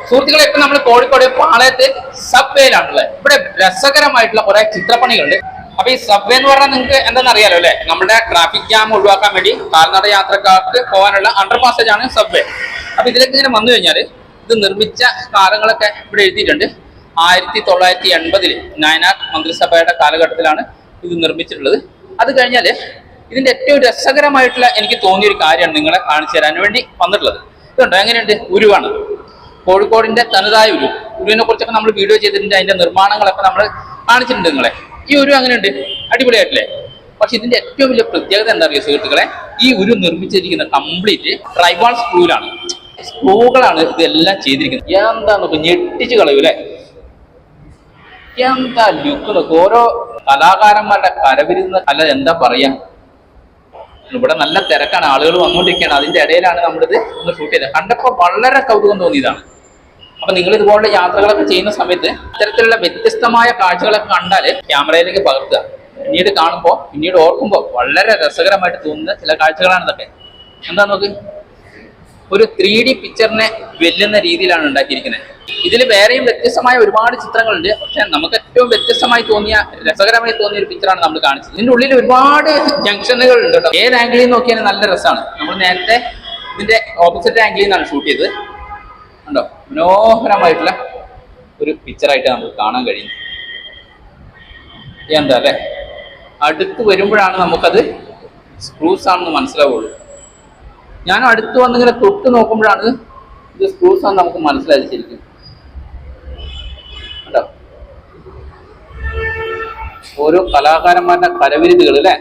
സുഹൃത്തുക്കളെ, ഇപ്പൊ നമ്മൾ കോഴിക്കോട് പാളയത്ത് സബ്വേയിലാണുള്ളത്. ഇവിടെ രസകരമായിട്ടുള്ള കുറെ ചിത്രപ്പണികളുണ്ട്. അപ്പൊ ഈ സബ്വേ എന്ന് പറഞ്ഞാൽ നിങ്ങൾക്ക് എന്താണെന്ന് അറിയാലോ അല്ലെ? നമ്മുടെ ട്രാഫിക് ജാം ഒഴിവാക്കാൻ വേണ്ടി കാൽനട യാത്രക്കാർക്ക് പോകാനുള്ള അണ്ടർ പാസേജ് ആണ് സബ്വേ. അപ്പൊ ഇതിലേക്ക് ഇങ്ങനെ വന്നു കഴിഞ്ഞാൽ ഇത് നിർമ്മിച്ച കാലങ്ങളൊക്കെ ഇവിടെ എഴുതിയിട്ടുണ്ട്. 1980 നയനാർ മന്ത്രിസഭയുടെ കാലഘട്ടത്തിലാണ് ഇത് നിർമ്മിച്ചിട്ടുള്ളത്. അത് കഴിഞ്ഞാൽ ഇതിന്റെ ഏറ്റവും രസകരമായിട്ടുള്ള എനിക്ക് തോന്നിയൊരു കാര്യമാണ് നിങ്ങളെ കാണിച്ചു തരാൻ വേണ്ടി വന്നിട്ടുള്ളത്. ഇതുണ്ടോ, എങ്ങനെയുണ്ട്? ഉരുവാണ്, കോഴിക്കോടിന്റെ തനതായ ഉരുവിനെ കുറിച്ചൊക്കെ നമ്മൾ വീഡിയോ ചെയ്തിട്ടുണ്ട്. അതിന്റെ നിർമ്മാണങ്ങളൊക്കെ നമ്മൾ കാണിച്ചിട്ടുണ്ട് നിങ്ങളെ. ഈ ഉരു അങ്ങനെയുണ്ട്, അടിപൊളിയായിട്ടില്ലേ? പക്ഷെ ഇതിന്റെ ഏറ്റവും വലിയ പ്രത്യേകത എന്താ അറിയോ സുഹൃത്തുക്കളെ? ഈ ഉരു നിർമ്മിച്ചിരിക്കുന്ന കംപ്ലീറ്റ് ട്രൈബാൾ സ്ക്രൂവിലാണ്. സ്ക്രൂകളാണ് ഇതെല്ലാം ചെയ്തിരിക്കുന്നത്. എന്താന്നൊക്കെ ഞെട്ടിച്ച് കളയൂല്ലേ? എന്താ ലുക്ക് നോക്ക്! ഓരോ കലാകാരന്മാരുടെ കരവിരുന്ന കല എന്താ പറയാ. ഇവിടെ നല്ല തിരക്കാണ്, ആളുകൾ വന്നുകൊണ്ടിരിക്കുകയാണ്. അതിന്റെ ഇടയിലാണ് നമ്മളിത് ഒന്ന് ഷൂട്ട് ചെയ്തത്. കണ്ടപ്പോൾ വളരെ കൗതുകം തോന്നിയതാണ്. അപ്പൊ നിങ്ങൾ ഇതുപോലുള്ള യാത്രകളൊക്കെ ചെയ്യുന്ന സമയത്ത് ഇത്തരത്തിലുള്ള വ്യത്യസ്തമായ കാഴ്ചകളൊക്കെ കണ്ടാല് ക്യാമറയിലേക്ക് പകർത്തുക. പിന്നീട് ഓർക്കുമ്പോൾ വളരെ രസകരമായിട്ട് തോന്നുന്ന ചില കാഴ്ചകളാണ് ഇതൊക്കെ. എന്താ നോക്ക്, ഒരു 3D പിക്ചറിനെ വെല്ലുന്ന രീതിയിലാണ് ഉണ്ടാക്കിയിരിക്കുന്നത്. ഇതിൽ വേറെയും വ്യത്യസ്തമായ ഒരുപാട് ചിത്രങ്ങളുണ്ട്. പക്ഷെ നമുക്ക് ഏറ്റവും വ്യത്യസ്തമായി തോന്നിയ, രസകരമായി തോന്നിയ ഒരു പിക്ചറാണ് നമ്മൾ കാണിച്ചത്. ഇതിന്റെ ഉള്ളിൽ ഒരുപാട് ജംഗ്ഷനുകൾ ഉണ്ട് കേട്ടോ. ഏത് ആംഗിളിൽ നോക്കിയാൽ നല്ല രസമാണ്. നമ്മൾ നേരത്തെ ഇതിന്റെ ഓപ്പോസിറ്റ് ആംഗിളിൽ നിന്നാണ് ഷൂട്ട് ചെയ്തത്. കണ്ടോ, മനോഹരമായിട്ടുള്ള ഒരു പിക്ചറായിട്ട് നമുക്ക് കാണാൻ കഴിയും. എന്താ അല്ലെ? അടുത്ത് വരുമ്പോഴാണ് നമുക്കത് സ്ക്രൂസ് ആണെന്ന് മനസ്സിലാവുള്ളൂ. ഞാൻ അടുത്ത് വന്നിങ്ങനെ തൊട്ട് നോക്കുമ്പോഴാണ് ഇത് സ്ക്രൂസ് ആണെന്ന് നമുക്ക് മനസ്സിലായത് ശരിക്കും. കേട്ടോ, ഓരോ കലാകാരന്മാരുടെ കരവിരുതുകൾ അല്ലേ?